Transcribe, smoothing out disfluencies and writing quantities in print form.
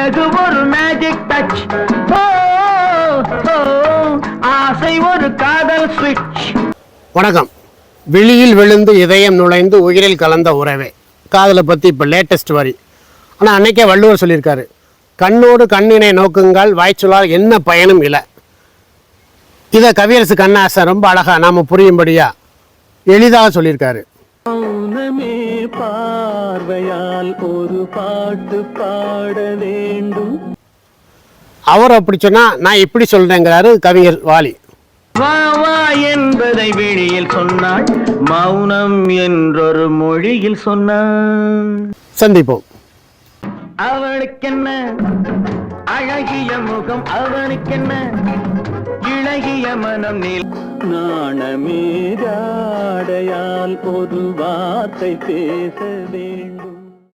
அழகு ஒரு magic touch, ஆசை ஒரு காதல் ஸ்விட்ச். வணக்கம். விழியில் விழுந்து இதயம் நுழைந்து உயிரில் கலந்த உறவே, காதலை பற்றி இப்போ லேட்டஸ்ட் வரி. ஆனால் அன்னைக்கே வள்ளுவர் சொல்லியிருக்காரு, கண்ணோடு கண்ணினை நோக்குங்கள் வாய்ச்சொல்லால் என்ன பயனும் இல்லை. இதை கவியரசு கண்ணாசன் ரொம்ப அழகா நாம புரியும்படியா எளிதாக சொல்லியிருக்காரு. மௌனமே பார்வையால் ஒரு பாட்டு பாட வேண்டும். அவர் அப்படி சொன்னா நான் இப்படி சொல்றேங்கிறாரு கவிஞர் வாலி. வா வா என்பதை வெளியில் சொன்னாள், மௌனம் என்றொரு மொழியில் சொன்னாள். சந்திப்போம். அவளுக்கென்ன அழகிய முகம், அவனுக்கென்ன இழகிய மனம். நாணமேதாடையால் ஒரு வார்த்தை பேச வேண்டும்.